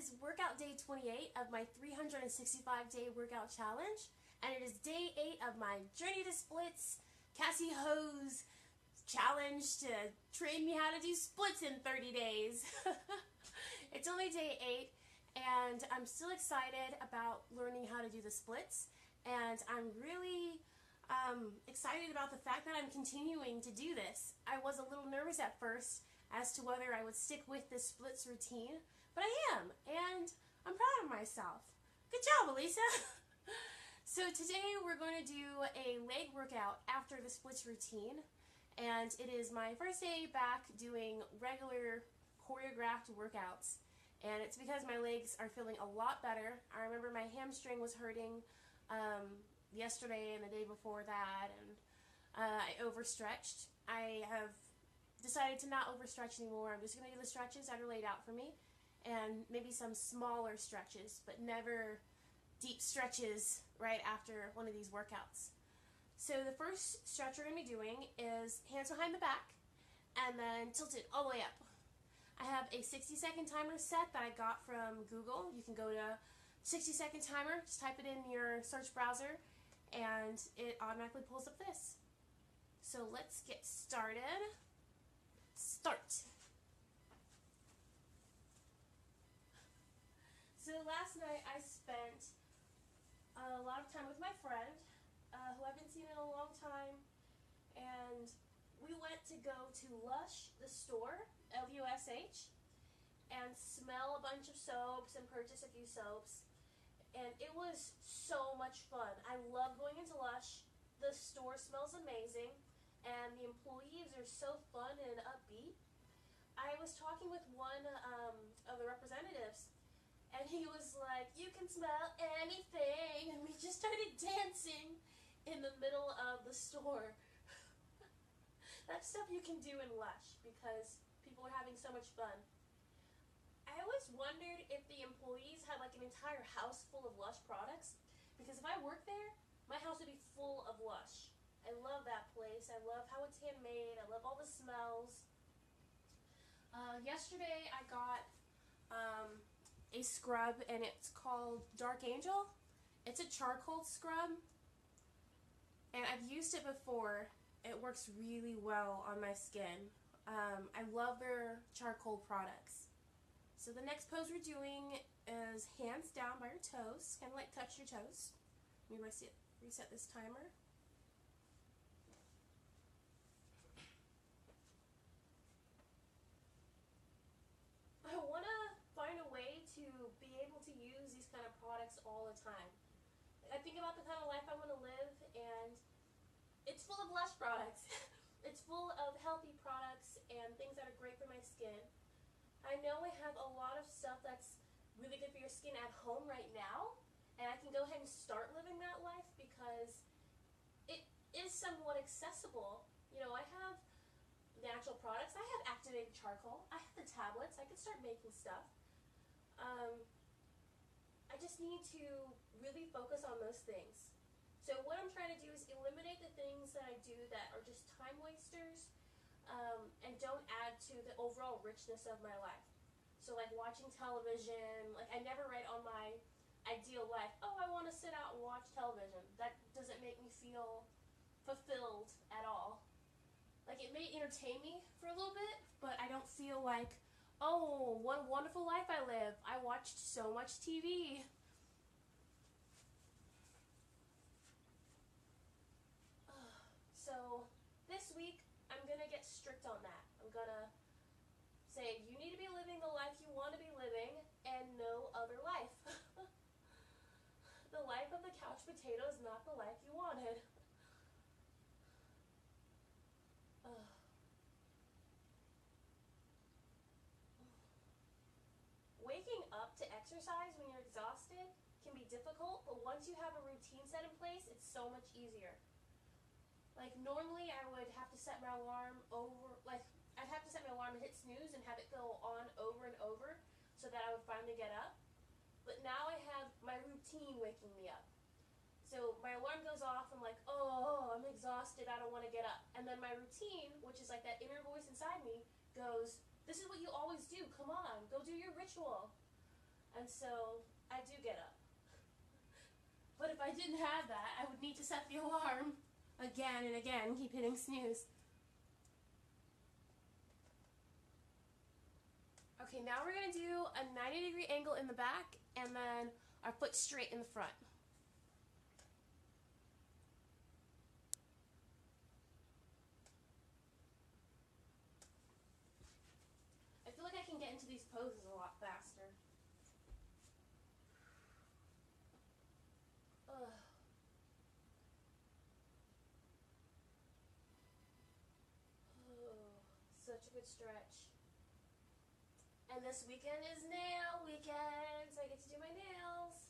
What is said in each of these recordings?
is workout day 28 of my 365-day workout challenge, and it is day 8 of my Journey to Splits, Cassey Ho's challenge to train me how to do splits in 30 days. It's only day 8, and I'm still excited about learning how to do the splits, and I'm really excited about the fact that I'm continuing to do this. I was a little nervous at first as to whether I would stick with this splits routine, but I am, and I'm proud of myself. Good job, Elisa! So today we're going to do a leg workout after the splits routine, and it is my first day back doing regular choreographed workouts, and it's because my legs are feeling a lot better. I remember my hamstring was hurting yesterday and the day before that, and I overstretched. I have decided to not overstretch anymore. I'm just going to do the stretches that are laid out for me, and maybe some smaller stretches, but never deep stretches right after one of these workouts. So the first stretch we're going to be doing is hands behind the back and then tilted all the way up. I have a 60-second timer set that I got from Google. You can go to 60-second timer, just type it in your search browser, and it automatically pulls up this. So let's get started. Start. So last night I spent a lot of time with my friend, who I haven't seen in a long time, and we went to go to Lush, the store, L-U-S-H, and smell a bunch of soaps and purchase a few soaps, and it was so much fun. I love going into Lush. The store smells amazing, and the employees are so fun and upbeat. I was talking with one of the representatives, and he was like, "You can smell anything," and we just started dancing in the middle of the store. That's stuff you can do in Lush because people are having so much fun. I always wondered if the employees had like an entire house full of Lush products, because if I worked there, my house would be full of Lush. I love that place. I love how it's handmade. I love all the smells. Yesterday I got a scrub, and it's called Dark Angel. It's a charcoal scrub, and I've used it before. It works really well on my skin. I love their charcoal products. So the next pose we're doing is hands down by your toes, kind of like touch your toes. Let me reset this timer. I want to find a way to be able to use these kind of products all the time. I think about the kind of life I want to live, and it's full of Lush products. It's full of healthy products and things that are great for my skin. I know I have a lot of stuff that's really good for your skin at home right now, and I can go ahead and start living that life because it is somewhat accessible. You know, I have natural products. I have activated charcoal. I have the tablets. I can start making stuff. I just need to really focus on those things. So what I'm trying to do is eliminate the things that I do that are just time wasters, and don't add to the overall richness of my life. So like watching television, like I never write on my ideal life, "Oh, I want to sit out and watch television." That doesn't make me feel fulfilled at all. Like, it may entertain me for a little bit, but I don't feel like, "Oh, what a wonderful life I live. I watched so much TV." So this week, I'm going to get strict on that. I'm going to say, you need to be living the life you want to be living and no other life. The life of the couch potato is not the life you wanted. Waking up to exercise when you're exhausted can be difficult, but once you have a routine set in place, it's so much easier. Like, normally I would have to set my alarm I'd have to set my alarm and hit snooze and have it go on over and over so that I would finally get up. But now I have my routine waking me up. So my alarm goes off, I'm like, "Oh, I'm exhausted, I don't want to get up." And then my routine, which is like that inner voice inside me, goes, "This is what you always do, come on, go do your ritual." And so I do get up. But if I didn't have that, I would need to set the alarm again and again, keep hitting snooze. Okay, now we're going to do a 90-degree angle in the back and then our foot straight in the front. I feel like I can get into these poses a lot faster. Ugh. Oh, such a good stretch. And this weekend is nail weekend, so I get to do my nails.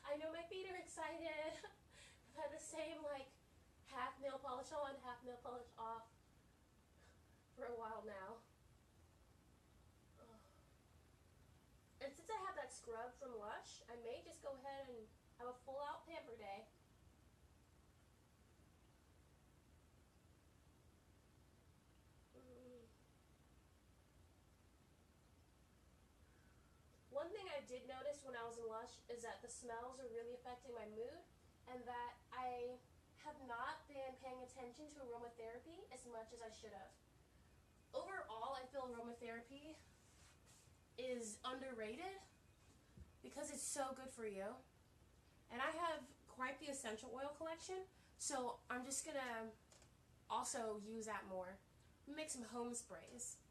I know my feet are excited. I've had the same like half nail polish on, half nail polish off for a while now. And since I have that scrub from Lush, I may just go ahead and have a full out pamper day. One thing I did notice when I was in Lush is that the smells are really affecting my mood, and that I have not been paying attention to aromatherapy as much as I should have. Overall, I feel aromatherapy is underrated because it's so good for you. And I have quite the essential oil collection, so I'm just gonna also use that more. Make some home sprays.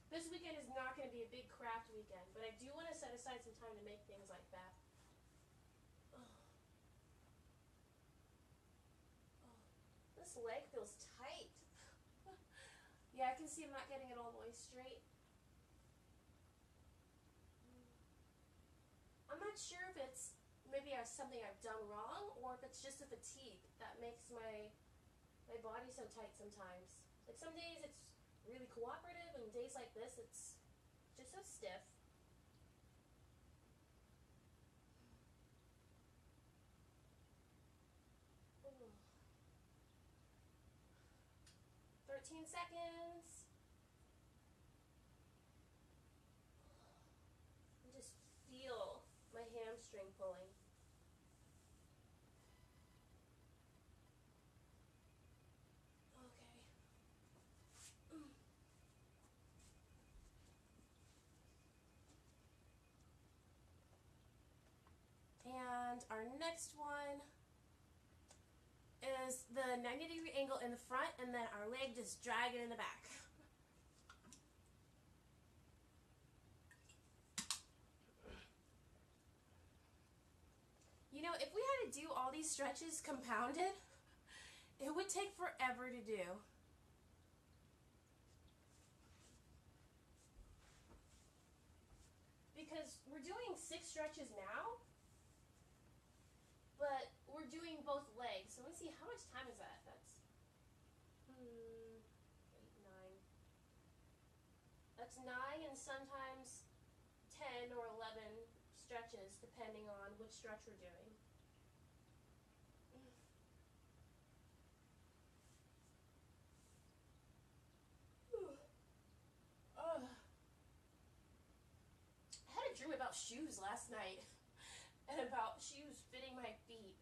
This weekend is not going to be a big craft weekend, but I do want to set aside some time to make things like that. Oh. Oh. This leg feels tight. Yeah, I can see I'm not getting it all the way straight. I'm not sure if it's maybe something I've done wrong or if it's just a fatigue that makes my body so tight sometimes. Like some days it's really cooperative, and days like this it's just so stiff. Ooh. 13 seconds. And just feel my hamstring pulling. And our next one is the 90-degree angle in the front, and then our leg just dragging in the back. You know, if we had to do all these stretches compounded, it would take forever to do. Because we're doing 6 stretches now, but we're doing both legs. So let's see, how much time is that? That's 8, 9. That's 9 and sometimes 10 or 11 stretches, depending on which stretch we're doing. I had a dream about shoes last night and about shoes fitting my feet.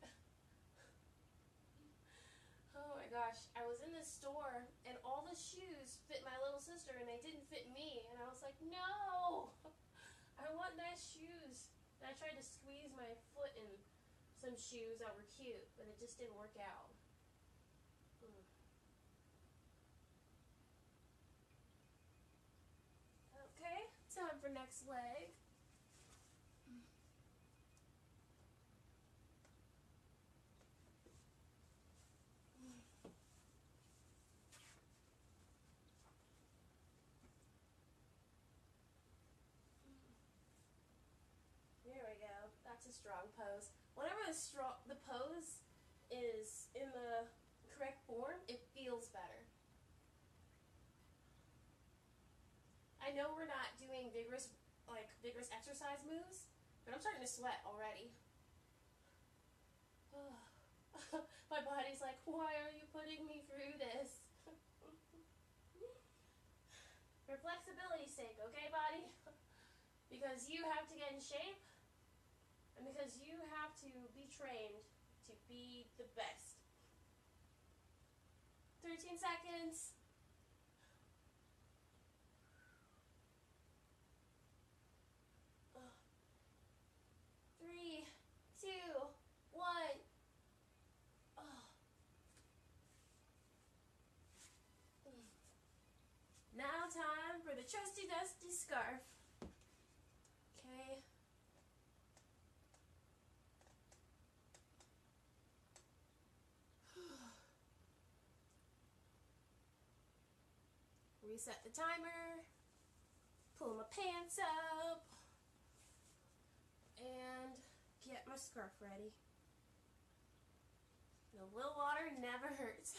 Oh my gosh, I was in this store and all the shoes fit my little sister and they didn't fit me, and I was like, no, I want nice shoes. And I tried to squeeze my foot in some shoes that were cute, but it just didn't work out. Okay, time for next leg. There we go. That's a strong pose. Whenever the pose is in the correct form, it feels better. I know we're not doing vigorous exercise moves, but I'm starting to sweat already. My body's like, why are you putting me through this? We're flexibility's sake, okay, body? Because you have to get in shape, and because you have to be trained to be the best. 13 seconds. Three, two, one. Now time for the trusty dusty scarf. Okay. Reset the timer. Pull my pants up. And get my scarf ready. A little water never hurts.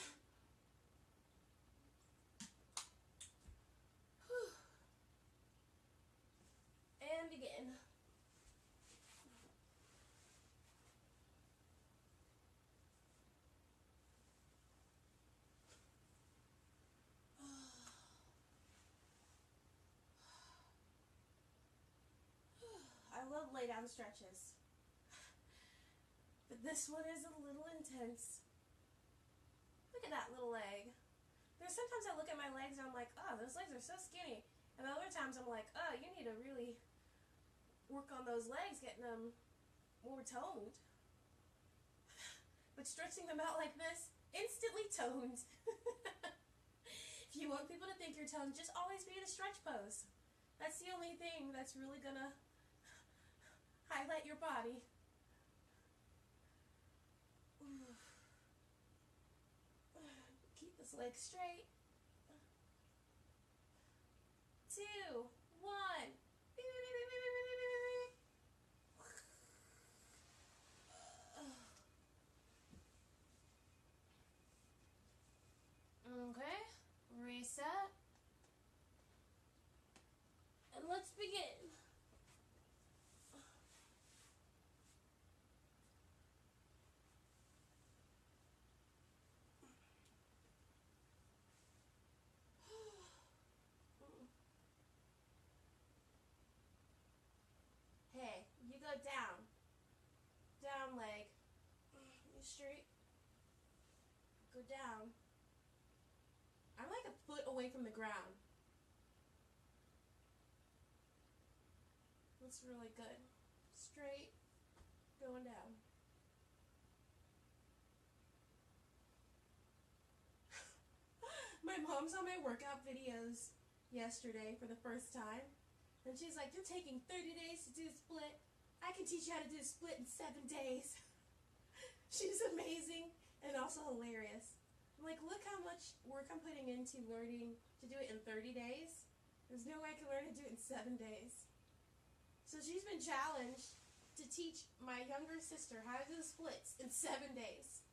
And begin. I love lay down stretches. But this one is a little intense. Look at that little leg. There's sometimes I look at my legs and I'm like, oh, those legs are so skinny. And then other times I'm like, oh, you need to really work on those legs, getting them more toned. But stretching them out like this, instantly toned. If you want people to think you're toned, just always be in a stretch pose. That's the only thing that's really gonna highlight your body. Keep this leg straight. 2, 1. Okay, reset. And let's begin. Hey, you go down. Down leg. You straight. Go down. I'm like a foot away from the ground. That's really good. Straight. Going down. My mom saw my workout videos yesterday for the first time. And she's like, you're taking 30 days to do a split. I can teach you how to do a split in 7 days. She's amazing and also hilarious. I'm like, look how much work I'm putting into learning to do it in 30 days. There's no way I can learn to do it in 7 days. So she's been challenged to teach my younger sister how to do the splits in 7 days.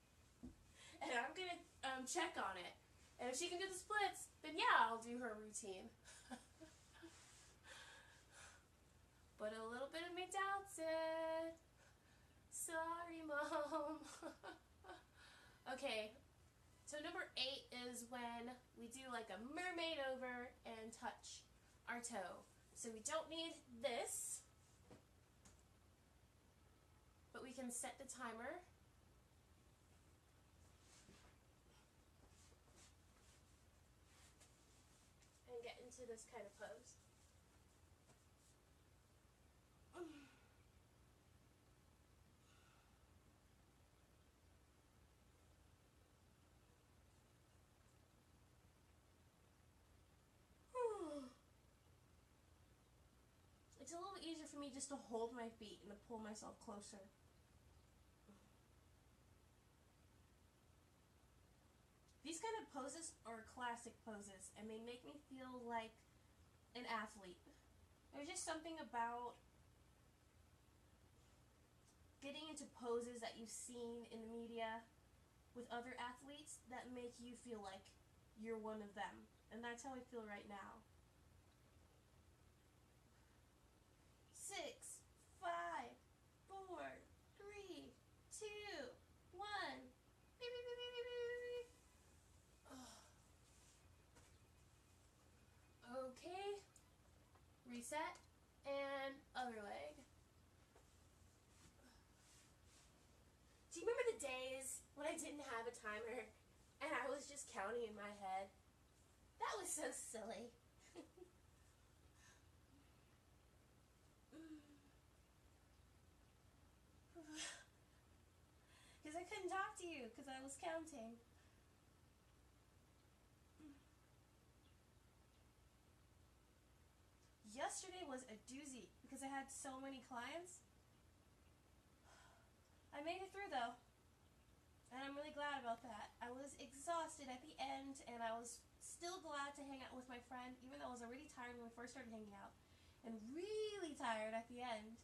And I'm going to check on it. And if she can do the splits, then yeah, I'll do her routine. But a little bit of me doubts it. Sorry, Mom. Okay, so number 8 is when we do like a mermaid over and touch our toe. So we don't need this, but we can set the timer. And get into this kind of pose. It's a little easier for me just to hold my feet and to pull myself closer. These kind of poses are classic poses, and they make me feel like an athlete. There's just something about getting into poses that you've seen in the media with other athletes that make you feel like you're one of them. And that's how I feel right now. 6, 5, 4, 3, 2, 1. Okay, reset, and other leg. Do you remember the days when I didn't have a timer and I was just counting in my head? That was so silly. Because I couldn't talk to you because I was counting. Yesterday was a doozy because I had so many clients. I made it through though, and I'm really glad about that. I was exhausted at the end, and I was still glad to hang out with my friend, even though I was already tired when we first started hanging out, and really tired at the end.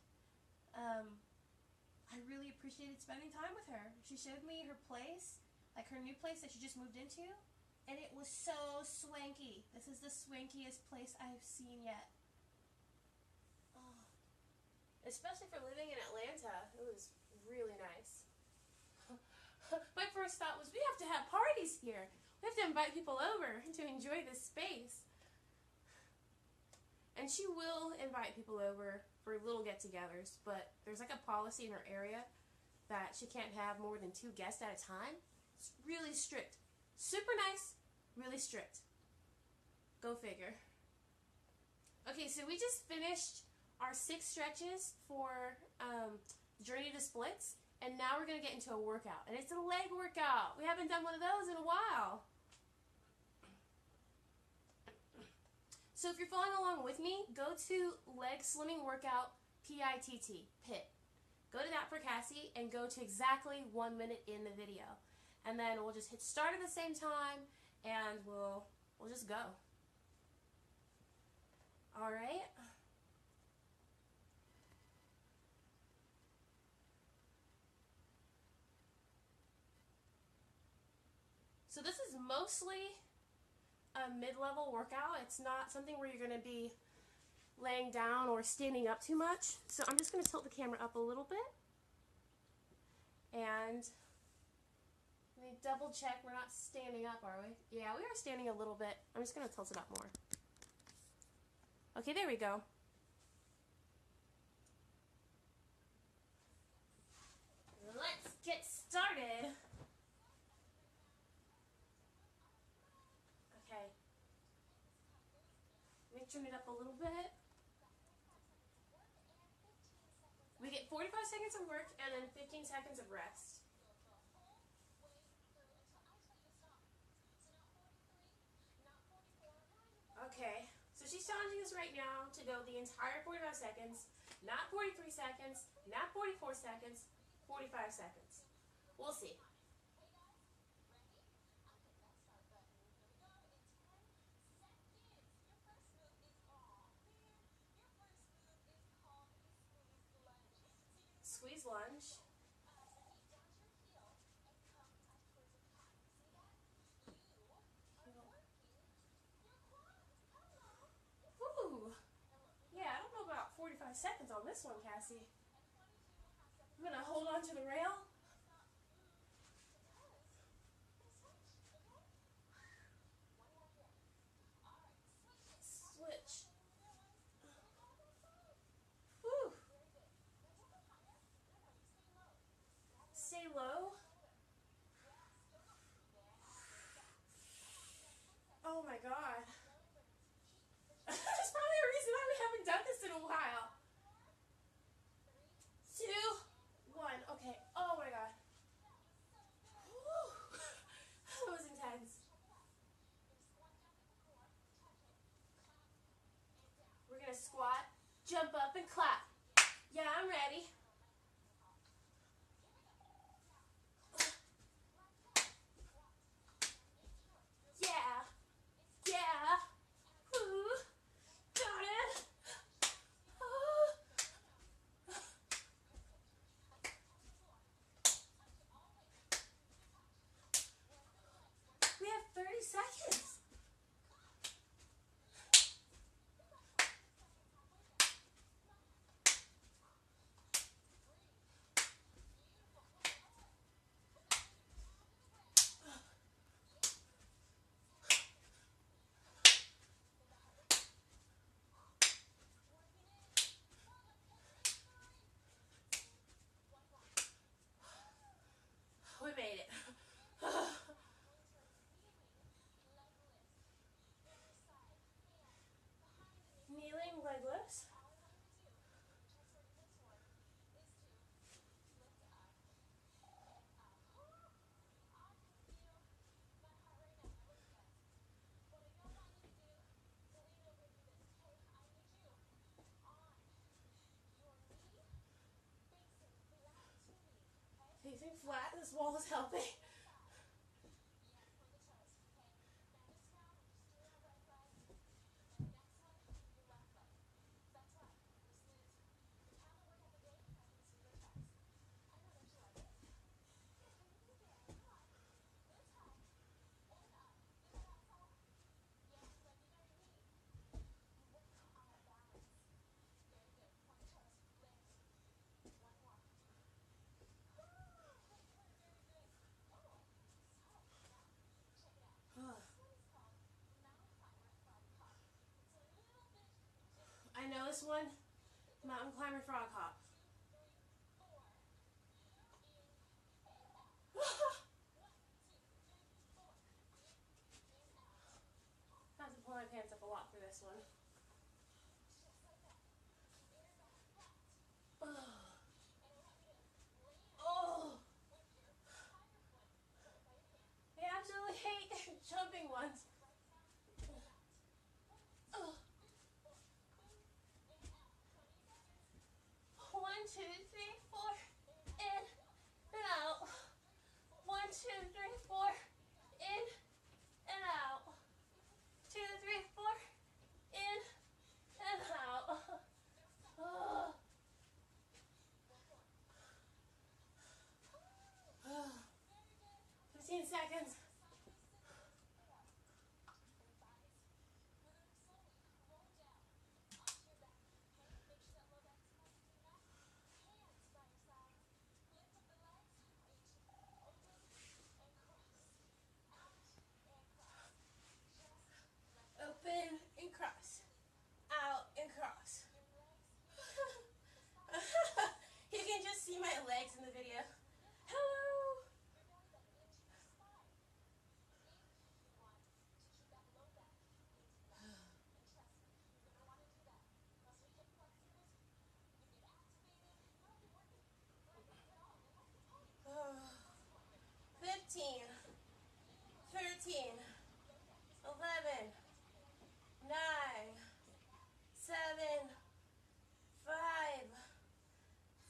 I really appreciated spending time with her. She showed me her place, like her new place that she just moved into, and it was so swanky. This is the swankiest place I've seen yet. Oh. Especially for living in Atlanta, it was really nice. My first thought was, we have to have parties here. We have to invite people over to enjoy this space. And she will invite people over for little get-togethers, but there's like a policy in her area that she can't have more than 2 guests at a time. It's really strict. Super nice, really strict. Go figure. Okay, so we just finished our 6 stretches for Journey to Splits, and now we're going to get into a workout, and it's a leg workout. We haven't done one of those in a while. So if you're following along with me, go to Leg Slimming Workout PIIT, PIT. Go to that for Cassie and go to exactly 1 minute in the video. And then we'll just hit start at the same time and we'll just go. All right. So this is mostly a mid-level workout. It's not something where you're going to be laying down or standing up too much. So I'm just going to tilt the camera up a little bit. And let me double check we're not standing up, are we? Yeah, we are standing a little bit. I'm just going to tilt it up more. Okay, there we go. Let's get started. Turn it up a little bit. We get 45 seconds of work and then 15 seconds of rest. Okay, so she's challenging us right now to go the entire 45 seconds, not 43 seconds, not 44 seconds, 45 seconds. We'll see. Squeeze lunge. Ooh. Yeah, I don't know about 45 seconds on this one, Cassie. I'm going to hold on to the rail. Switch. Whew. Stay low. Oh my god. That's probably a reason why we haven't done this in a while. 2, 1. Okay. Oh my god. Whew. That was intense. We're going to squat, jump up, and clap. Yeah, I'm ready. Seconds. Facing flat, this wall is helping. I know this one, mountain climber frog hop. I have to pull my pants up a lot for this one. Oh, I absolutely hate jumping ones. One, two, three, four, in and out. One, two, three, four, in and out. Two, three, four, in and out. Oh. 15 seconds. Open and cross. Out and cross. You can just see my legs in the video. Hello. Oh. 15, 13, 11, 9, 7, 5,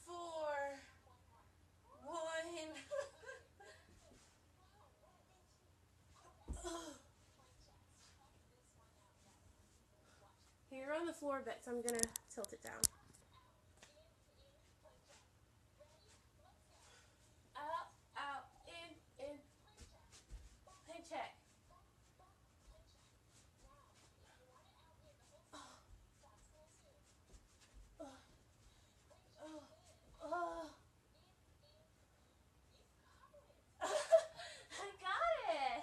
4, 1. You're on the floor a bit, so I'm gonna tilt it down. Out, out, in. Hey, check. I got it.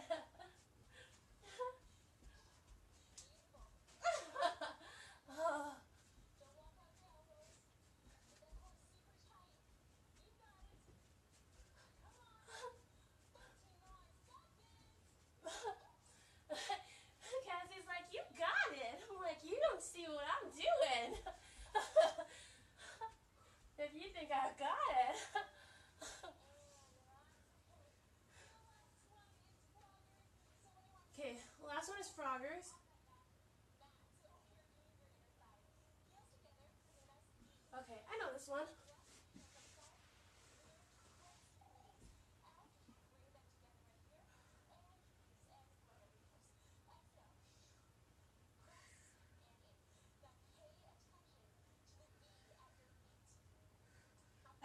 Cassie's like, you got it. I'm like, you don't see what I'm doing. If you think I got it. Okay, last one is Froggers. Okay, I know this one.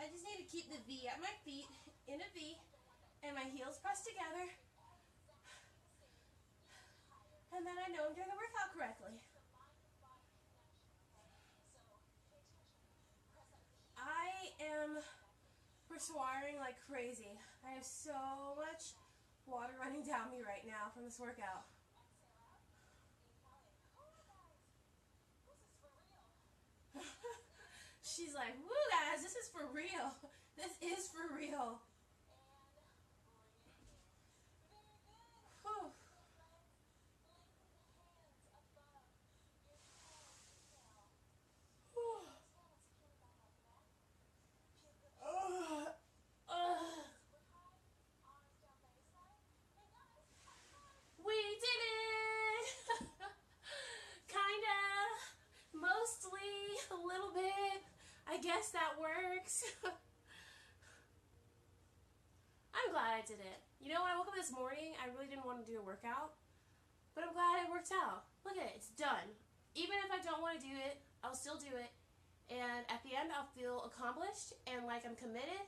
I just need to keep the V at my feet in a V and my heels pressed together. And then I know I'm doing the workout correctly. I am perspiring like crazy. I have so much water running down me right now from this workout. She's like, woo guys, this is for real. This is for real. Whew. We did it! Kinda, mostly, a little bit. I guess that works. glad I did it. You know, when I woke up this morning, I really didn't want to do a workout, but I'm glad it worked out. Look at it, it's done. Even if I don't want to do it, I'll still do it. And at the end, I'll feel accomplished and like I'm committed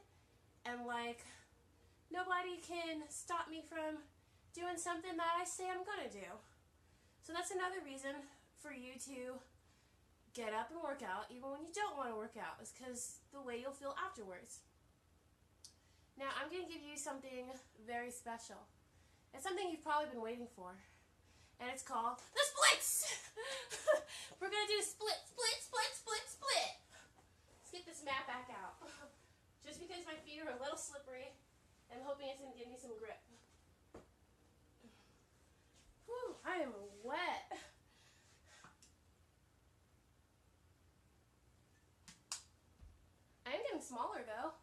and like nobody can stop me from doing something that I say I'm going to do. So that's another reason for you to get up and work out even when you don't want to work out, is because the way you'll feel afterwards. Now I'm going to give you something very special. It's something you've probably been waiting for, and it's called the splits. We're going to do split, split, split, split, split. Let's get this mat back out. Just because my feet are a little slippery, I'm hoping it's going to give me some grip. Whew, I am wet. I am getting smaller though.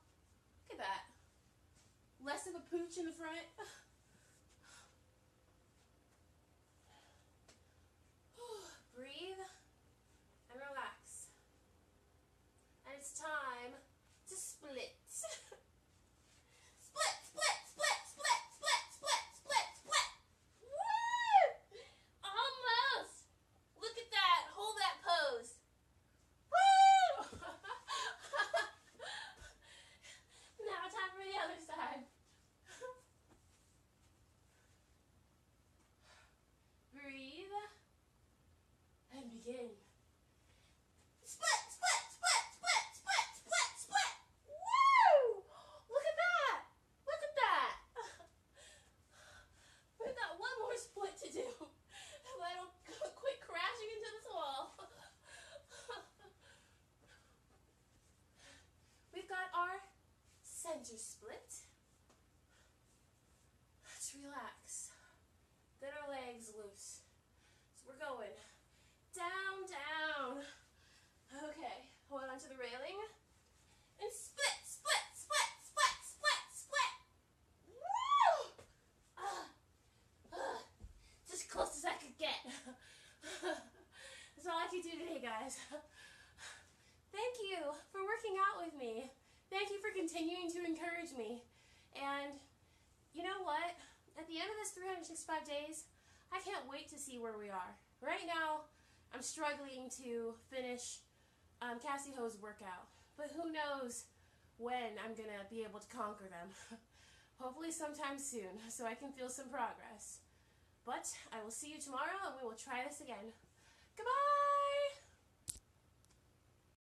Look at that. Less of a pooch in the front. Breathe and relax. And it's time to split. Split, split, split, split, split, split, split, split. Woo! Almost. Look at that. Hold that pose. Woo! Now time for the other side. Breathe and begin. Split, split, split, split, split, split, split. Woo! Look at that. Look at that. We've got one more split to do. If I don't quit crashing into this wall. We've got our center split. Let's relax. Get our legs loose. So we're going down, down. Okay, hold on to the railing. And split, split, split, split, split, split. Woo! Just as close as I could get. That's all I could do today, guys. Thank you for working out with me. Thank you for continuing to encourage me. And you know what? At the end of this 365 days, I can't wait to see where we are. Right now, I'm struggling to finish Cassey Ho's workout. But who knows when I'm going to be able to conquer them. Hopefully sometime soon, so I can feel some progress. But I will see you tomorrow, and we will try this again. Goodbye!